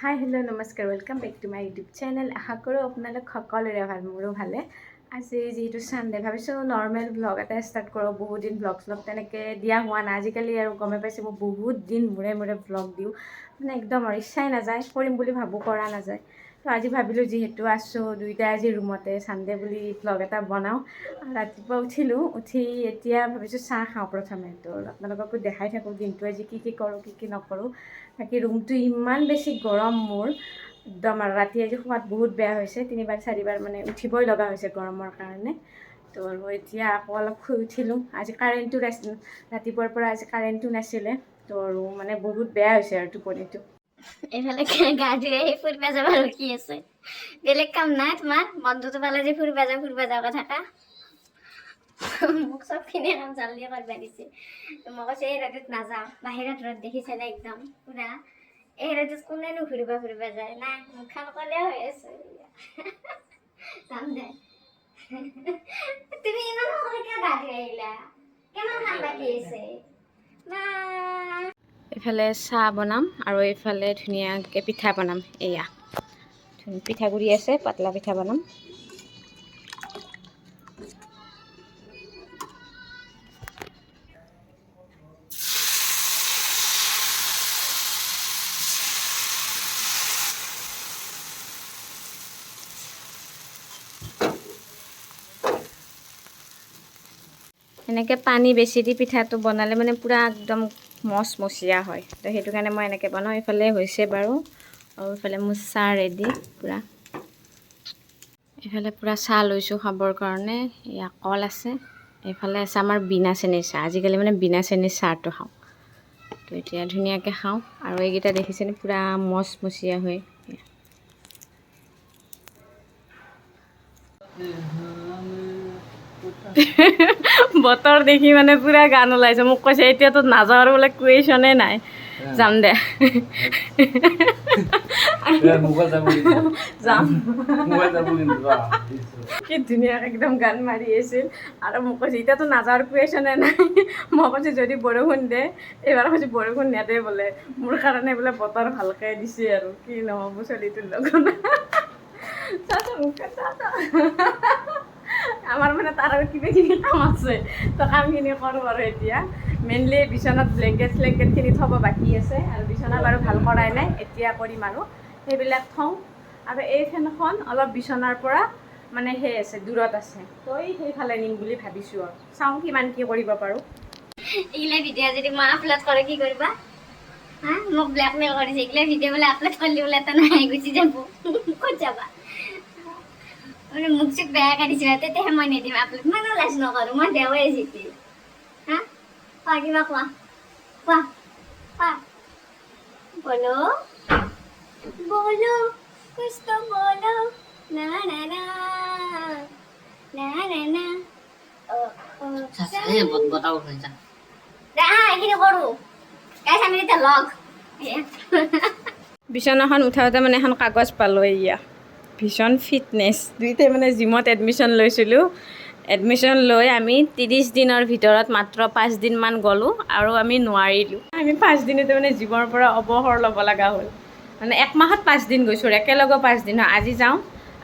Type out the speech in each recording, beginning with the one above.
হাই hello' নমস্কাৰ welcome back to my YouTube channel. আশা কৰোঁ আপোনালোক সকলোৰে ভাল, মোৰো ভালে। আজি যিহেতু ছানডে, ভাবিছোঁ নৰ্মেল ব্লগ এটা ষ্টাৰ্ট কৰোঁ। বহুত দিন ব্লগ তেনেকৈ দিয়া হোৱা নাই। আজিকালি আৰু গমে পাইছে মই বহুত দিন মূৰে মূৰে ব্লগ দিওঁ, মানে একদম আৰু ইচ্ছাই নাযায়, কৰিম বুলি ভাবোঁ কৰা নাযায়। তো আজি ভাবিলোঁ যিহেতু আছোঁ দুইটাই আজি ৰুমতে, ছানডে বুলি ব্লগ এটা বনাওঁ। ৰাতিপুৱা উঠি এতিয়া ভাবিছোঁ চাহ খাওঁ প্ৰথমে। তো আপোনালোককো দেখাই থাকোঁ দিনটো আজি কি কৰোঁ কি নকৰোঁ। বাকী ৰুমটো ইমান বেছি গৰম মোৰ একদম, আৰু ৰাতি আজি শোৱাত বহুত বেয়া হৈছে, 3বাৰ 4বাৰ মানে উঠিবই লগা হৈছে গৰমৰ কাৰণে। তো আৰু এতিয়া আকৌ অলপ শুই উঠিলোঁ। আজি কাৰেণ্টটো ৰাতিপুৱাৰ পৰা আজি কাৰেণ্টটো নাছিলে, তো আৰু মানে বহুত বেয়া হৈছে আৰু টোপনিটো। এইফালে গা ধুই আহি ফুৰিব যাব ৰখি আছে, বেলেগ কাম নাই তোমাৰ? বন্ধুটো পালে যে ফুৰিব যাব থাকা। মোক চবখিনি কাম জলদি কৰিব দিছে। মই কৈছোঁ এই ৰ'দত নাযাওঁ, বাহিৰত ৰ'দ দেখিছে নে একদম পুৰা। এই ৰ'দত কোনেনো ফুৰিব যায়? নাই, মুখখন কলীয়া হৈ আছে। যাম দে। তুমি ইমান সময় কিয় গা ধুই আহিলা? কিমান কাম বাকী আছে? এইফালে চাহ বনাম আৰু এইফালে ধুনীয়াকৈ পিঠা বনাম। এয়া পিঠাগুড়ি আছে, পাতলা পিঠা বনাম। এনেকৈ পানী বেছি দি পিঠাটো বনালে মানে পূৰা একদম মচমচীয়া হয়। তো সেইটো কাৰণে মই এনেকৈ বনাওঁ। এইফালে হৈছে বাৰু, আৰু এইফালে মোৰ চাহ ৰেডি পূৰা। এইফালে পূৰা চাহ লৈছোঁ খাবৰ কাৰণে। এয়া কল আছে, এইফালে আছে আমাৰ বিনা চেনিৰ চাহ। আজিকালি মানে বিনা চেনিৰ চাহটো খাওঁ। তো এতিয়া ধুনীয়াকৈ খাওঁ, আৰু এইকেইটা দেখিছেনে পূৰা মচমচীয়া হৈ। বতৰ দেখি মানে পূৰা গান ওলাইছে। মোক কৈছে এতিয়াতো নাযাওঁ আৰু বোলে কুৱেশ্যনে নাই, যাম দে। যাম। কি ধুনীয়াকৈ একদম গান মাৰি আছিল, আৰু মোক কৈছে এতিয়াতো নাযাওঁ কুৱেশ্যনে নাই। মই কৈছোঁ যদি বৰষুণ দে, এইবাৰ কৈছোঁ বৰষুণ নেদে বোলে, মোৰ কাৰণে বোলে বতৰ ভালকৈ দিছে আৰু কি নহ'ব ছোৱালীটোৰ লগত। আমাৰ মানে তাৰ আৰু কিবা কাম আছে, তো কামখিনি কৰোঁ আৰু এতিয়া মেইনলি বিচনাত ব্লেংকেটখিনি থ'ব বাকী আছে, আৰু বিচনা বাৰু ভাল কৰাই নাই, এতিয়া কৰিম আৰু সেইবিলাক থওঁ। আৰু এই ফেনখন অলপ বিচনাৰ পৰা মানে সেই আছে, দূৰত আছে, তো সেইফালে নিম বুলি ভাবিছোঁ। আৰু চাওঁ কিমান কি কৰিব পাৰোঁ। এইগিলা ভিডিঅ' যদি মই আপলোড কৰে কি কৰিবা? হা, মোক ব্লেকমেইল কৰিছে। এইগিলা ভিডিঅ' বোলে আপলোড কৰিলে বোলে এটা নাই গুচি যাব। ক'ত যাবা? মানে মুখ চুখ বেয়া কাটিছে, তেতিয়াহে মই নিদিম আপলোড। মই লাজ নকৰোঁ, মই দেওৱে জিতি। হা, কোৱা কিবা কোৱা, কোৱা কোৱা। বলো বলো কুছ তো বলো, না না না না না না। এইখিনি কৰোঁ গাইছ, আমি এতিয়া লগ। বিচনাখন উঠাওঁতে মানে এখন কাগজ পালোঁ, এয়া ভিজন ফিটনেছ। দুইটাই মানে জিমত এডমিশ্যন লৈছিলোঁ। এডমিশ্যন লৈ আমি 30 দিনৰ ভিতৰত মাত্ৰ 5 দিনমান গ'লোঁ, আৰু আমি নোৱাৰিলোঁ। আমি 5 দিনতে মানে জিমৰ পৰা অৱসৰ ল'ব লগা হ'ল। মানে 1 মাহত 5 দিন গৈছোঁ, একেলগে 5 দিন হয়। আজি যাওঁ,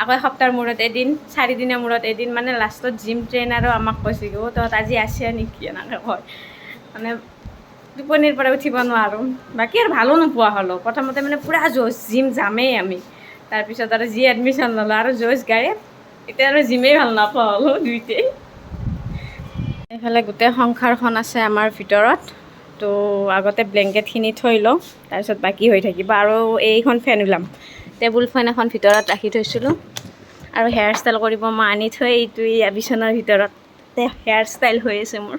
আকৌ এসপ্তাহৰ মূৰত এদিন, 4 দিনৰ মূৰত এদিন। মানে লাষ্টত জিম ট্ৰেইনাৰো আমাক কৈছে অ' তহঁত আজি আছে নেকি, এনেকৈ কয়। মানে টোপনিৰ পৰা উঠিব নোৱাৰোঁ। বাকী আৰু ভালো নোপোৱা হ'লোঁ। প্ৰথমতে মানে পূৰা জোচ, জিম যামেই আমি। তাৰপিছত আৰু যি এডমিশ্যন ল'লোঁ আৰু জোচ গাড়ীত, এতিয়া আৰু জিমেই ভাল নোপোৱা হ'লোঁ দুইটাই। এইফালে গোটেই সংসাৰখন আছে আমাৰ ভিতৰত, তো আগতে ব্লেংকেটখিনি থৈ লওঁ, তাৰপিছত বাকী হৈ থাকিব। আৰু এইখন ফেন ওলাম, টেবুল ফেন এখন ভিতৰত ৰাখি থৈছিলোঁ। আৰু হেয়াৰ ষ্টাইল কৰিব মই আনি থৈ এইটো বিচনাৰ ভিতৰত হেয়াৰ ষ্টাইল হৈ আছে মোৰ।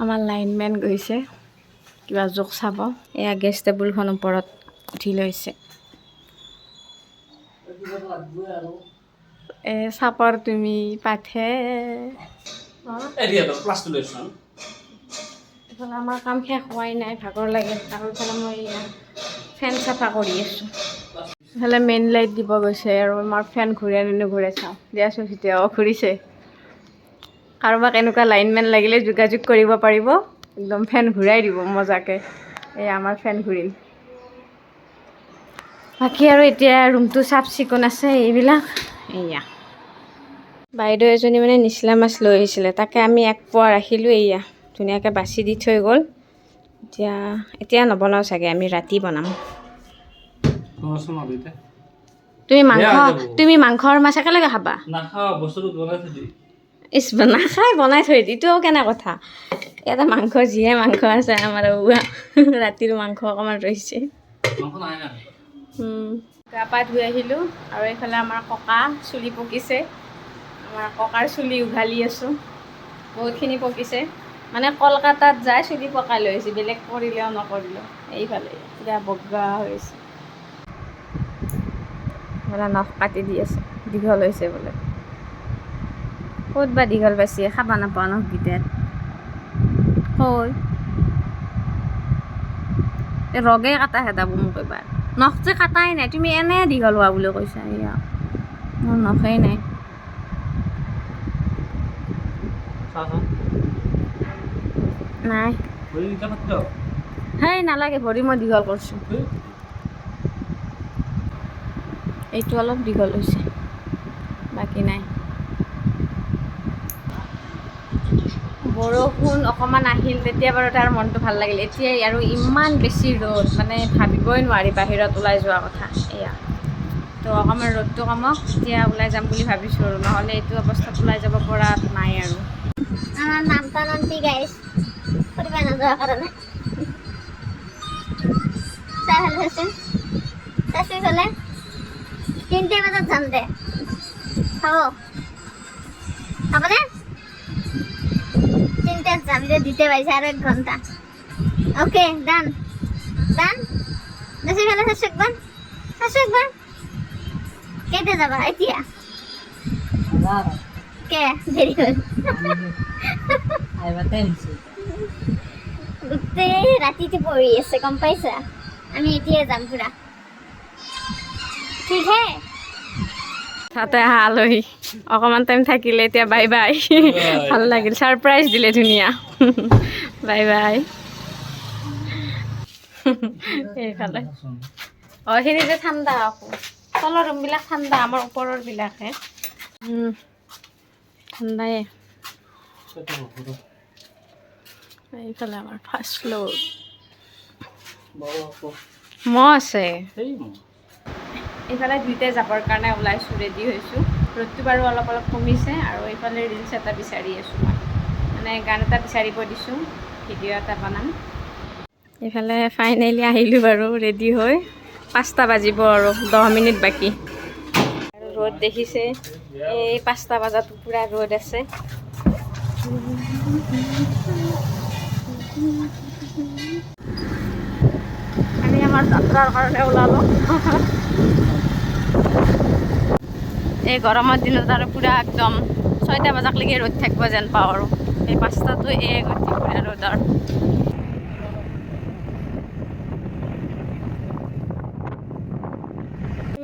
আমাৰ লাইনমেন গৈছে কিবা জোখ চাব। এয়া গেছ টেবুলখন ওপৰত উঠি লৈছে। চাপৰ তুমি পাঠে। এইফালে আমাৰ কাম শেষ হোৱাই নাই, ভাগৰ লাগে। আৰু এইফালে মই ফেন চাফা কৰি আছোঁ। এইফালে মেইন লাইট দিব গৈছে, আৰু আমাৰ ফেন ঘূৰে নে নুঘূৰে চাওঁ দিয়াচোন। এতিয়াও ঘূৰিছে। কাৰোবাক এনেকুৱা লাইনমেন লাগিলে যোগাযোগ কৰিব পাৰিব, একদম ফেন ঘূৰাই দিব মজাকৈ। এই আমাৰ ফেন ঘূৰিল। বাকী আৰু এতিয়া ৰুমটো চাফ চিকুণ আছে এইবিলাক। এয়া বাইদেউ এজনী মানে নিচলা মাছ লৈ আহিছিলে, তাকে আমি 1 পোৱা ৰাখিলোঁ। এয়া ধুনীয়াকৈ বাছি দি থৈ গ'ল। এতিয়া নবনাওঁ চাগে, আমি ৰাতি বনাম। তুমি মাংসৰ মাছ একেলগে খাবা? ইছ নাখাই, বনাই থৈ দি। এইটো কেনে কথা? ইয়াতে মাংস যিহে মাংস আছে আমাৰ ৰাতিৰ মাংস অকণমান ৰৈছে। গা পা ধুই আহিলোঁ আৰু এইফালে আমাৰ ককা চুলি পকিছে। আমাৰ ককাৰ চুলি উঘালি আছোঁ, বহুতখিনি পকিছে। মানে কলকাতাত যায় চুলি পকাই লৈ আহিছে, বেলেগ কৰিলেও নকৰিলেও। এইফালে এতিয়া বগা হৈ আছে, বোলে নখ কাটি দি আছে, দীঘল হৈছে বোলে। ক'ত বা দীঘল পাইছে, খাব নাপাওঁ নখকেইটাত। ৰগে কাটা খেদাব মোক এবাৰ। নখ যে কাটাই নাই, তুমি এনে দীঘল হোৱা বুলি কৈছা। এয়া মোৰ নখেই নাই। নাই সেই নালাগে, ভৰি মই দীঘল কৰিছোঁ। এইটো অলপ দীঘল হৈছে, বাকী নাই। বৰষুণ অকণমান আহিল, তেতিয়া বাৰু তাৰ মনটো ভাল লাগিল। এতিয়াই আৰু ইমান বেছি ৰ'দ, মানে ভাবিবই নোৱাৰি বাহিৰত ওলাই যোৱা কথা। এয়া তো অকণমান ৰ'দটো কমক, তেতিয়া ওলাই যাম বুলি ভাবিছোঁ আৰু, নহ'লে এইটো অৱস্থাত ওলাই যাব পৰা নাই আৰু। আমার নামটা নামটি গাইস ফুটবে না যাওয়ার কারণে চাই ভালো হয়েছে চাষি হলে 3টে বাজার যাম দে খাবো খাবো না 3টে যাম দে দিতে পাইছে আর 1 ঘন্টা ওকে ডান ডান চাষি হলে শাশুকবান কেটে যাবা এতিয়া কে দেরি হল গোটেই ৰাতিটো পৰি আছে গম পাইছা আমি এতিয়া যাম পুৰা ঠিক হে তাতে আহা আলহী অকণমান টাইম থাকিলে, এতিয়া বাই বাই। ভাল লাগিল, ছাৰপ্ৰাইজ দিলে ধুনীয়া। Bye bye. এইফালে এইখিনি যে ঠাণ্ডা, আকৌ তলৰ ৰুমবিলাক ঠাণ্ডা, আমাৰ ওপৰৰবিলাকহে ঠাণ্ডাই। এইফালে আমাৰ ফাৰ্ষ্ট ফ্ল'ৰ। মহ আছে। এইফালে দুইটাই যাবৰ কাৰণে ওলাইছোঁ, ৰেডি হৈছোঁ। ৰ'দটো বাৰু অলপ অলপ কমিছে, আৰু এইফালে ৰিলচ এটা বিচাৰি আছোঁ মই, মানে গান এটা বিচাৰিব দিছোঁ, ভিডিঅ' এটা বনাম। এইফালে ফাইনেলি আহিলোঁ বাৰু ৰেডি হৈ। 5টা বাজিব আৰু 10 মিনিট বাকী। আৰু ৰ'দ দেখিছে, এই 5টা বজাতো পূৰা ৰ'দ আছে। আমি আমাৰ যাত্ৰাৰ কাৰণে ওলালোঁ। এই গৰমৰ দিনত আৰু পূৰা একদম 6টা বজালৈকে ৰ'দ থাকিব যেন পাওঁ আৰু। এই 5টাতো গতি পূৰা ৰ'দৰ।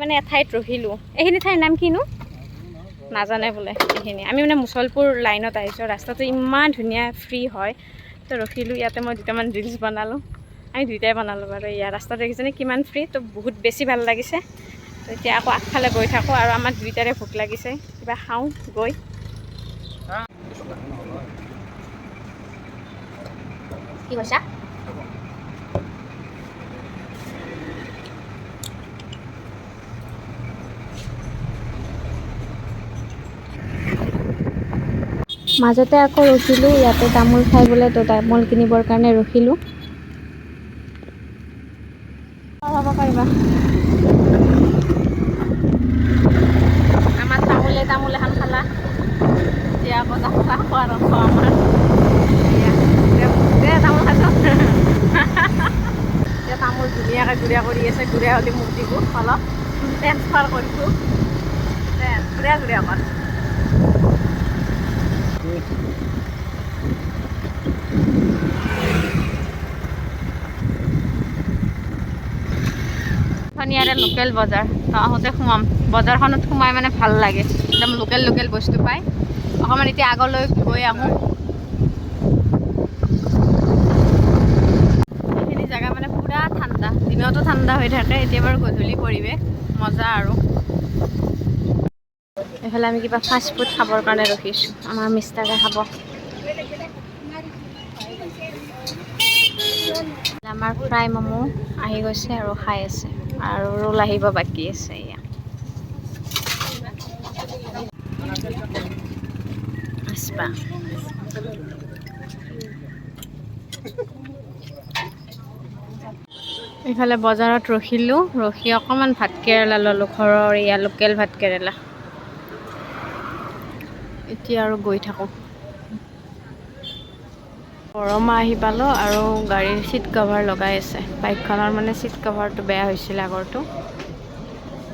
মানে এঠাইত ৰখিলোঁ, এইখিনি ঠাইৰ নাম কিনো নাজানে বোলে এইখিনি। আমি মানে মুছলপুৰ লাইনত আহিছোঁ, ৰাস্তাটো ইমান ধুনীয়া ফ্ৰী হয়, তো ৰখিলোঁ ইয়াতে। মই 2টামান ৰিলচ বনালোঁ, আমি 2টাই বনালোঁ বাৰু। ইয়াৰ ৰাস্তাটো দেখিছেনে কিমান ফ্ৰী, তো বহুত বেছি ভাল লাগিছে। তো এতিয়া আকৌ আগফালে গৈ থাকোঁ, আৰু আমাৰ 2টাৰে ভোক লাগিছে, কিবা খাওঁ গৈ। কি কৈছা? মাজতে আকৌ ৰখিলোঁ, ইয়াতে তামোল খাই বোলে, তো তামোল কিনিবৰ কাৰণে ৰখিলোঁ। হ'ব পাৰিবা। আমাৰ তামোল এখন খালা, এতিয়া আকৌ জাখলা খোৱা ৰখ আমাৰ। তামোল খাইছ? এতিয়া তামোল ধুনীয়াকৈ গুড়া কৰি আছে, গুড়া হ'লে মোক দিব অলপ, ট্ৰেন্সফাৰ কৰিছোঁ। গুড়া কৰ। ধনিয়াৰে লোকেল বজাৰ, তো আহোঁতে সোমাম। বজাৰখনত সোমাই মানে ভাল লাগে, একদম লোকেল বস্তু পায়। অকণমান এতিয়া আগলৈ গৈ আহোঁ। দিনতো ঠাণ্ডা হৈ থাকে, এতিয়া বাৰু গধূলি পৰিৱেশ মজা আৰু। এইফালে আমি কিবা ফাষ্ট ফুড খাবৰ কাৰণে ৰখিছোঁ, আমাৰ মিষ্টাৰে খাব। আমাৰ ফ্ৰাই ম'ম' আহি গৈছে আৰু খাই আছে, আৰু ৰোল আহিব বাকী আছে। এয়া আছপা এইফালে বজাৰত ৰখিলোঁ, ৰখি অকণমান ভাতকেৰেলা ল'লোঁ, ঘৰৰ এয়া লোকেল ভাতকেৰেলা। এতিয়া আৰু গৈ থাকোঁ। বৰমা আহি পালোঁ আৰু গাড়ীৰ চিট কভাৰ লগাই আছে। বাইকখনৰ মানে চিট কভাৰটো বেয়া হৈছিলে আগৰটো,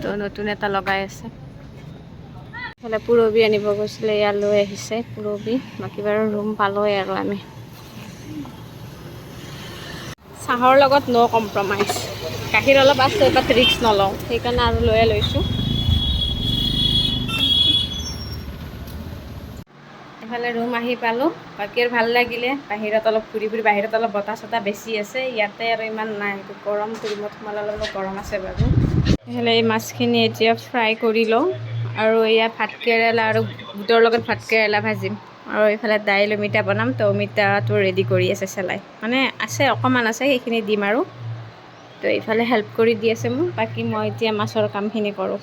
তো নতুন এটা লগাই আছে। এইফালে পুৰবী আনিব গৈছিলে, এয়া লৈ আহিছে পুৰবী। বাকী বাৰু ৰুম পালোঁৱেই আৰু আমি। চাহৰ লগত ন' কম্প্ৰমাইজ। গাখীৰ অলপ আছে, বাট ৰিস্ক নলওঁ, সেইকাৰণে আৰু লৈয়ে লৈছোঁ। এইফালে ৰুম আহি পালোঁ, বাকী আৰু ভাল লাগিলে। বাহিৰত অলপ ঘূৰি ফুৰি, বাহিৰত অলপ বতাহ চতাহ বেছি আছে, ইয়াতে আৰু ইমান নাই। গৰমটো ৰুমত সোমালে অলপ গৰম আছে বাৰু। এইফালে এই মাছখিনি এতিয়া ফ্ৰাই কৰি লওঁ, আৰু এয়া ভাতকেৰেলা আৰু বুটৰ লগত ভাতকেৰেলা ভাজিম। আৰু এইফালে দাইল অমিতা বনাম, তো অমিতাটো ৰেডি কৰি আছে চেলাই, মানে আছে অকণমান আছে, সেইখিনি দিম আৰু। তো এইফালে হেল্প কৰি দি আছে মোক, বাকী মই এতিয়া মাছৰ কামখিনি কৰোঁ।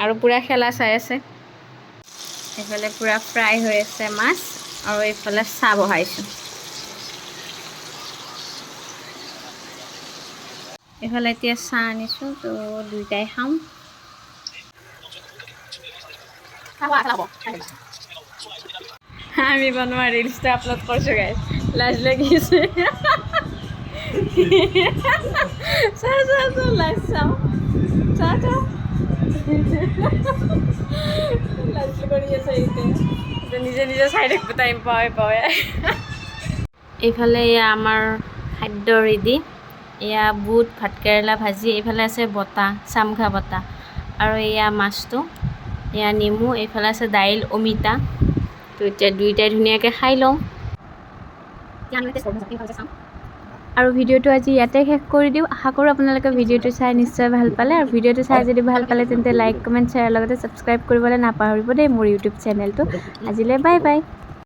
আৰু পূৰা খেলা চাই আছে। এইফালে পূৰা ফ্ৰাই হৈ আছে মাছ, আৰু এইফালে চাহ বহাইছোঁ। এইফালে এতিয়া চাহ আনিছোঁ, তো দুইটাই খাম। আমি বনোৱা ৰিলচটো আপলোড কৰিছোঁ গাইজ, লাজ লাগিছে। চাওঁ লাজ চাওঁ, চাওঁ লাজ কৰি আছে এতিয়া, নিজে নিজে চাই থাকিব টাইম পাৱে। এইফালে এয়া আমাৰ খাদ্য ৰেডি। এয়া বুট ভাতকেৰেলা ভাজি, এইফালে আছে বটা, চামঘা বটা, আৰু এয়া মাছটো, এয়া নেমু, এইফালে আছে দাইল অমিতা। তো এতিয়া দুইটাই ধুনীয়াকৈ খাই লওঁ। আৰু ভিডিঅ'টো আজি ইয়াতে শেষ কৰি দিওঁ। আশা কৰোঁ আপোনালোকে ভিডিঅ'টো চাই নিশ্চয় ভাল পালে, আৰু ভিডিঅ'টো চাই যদি ভাল পালে তেন্তে লাইক কমেণ্ট শ্বেয়াৰ লগতে ছাবস্ক্ৰাইব কৰিবলৈ নাপাহৰিব দেই মোৰ ইউটিউব চেনেলটো। আজিলৈ বাই বাই।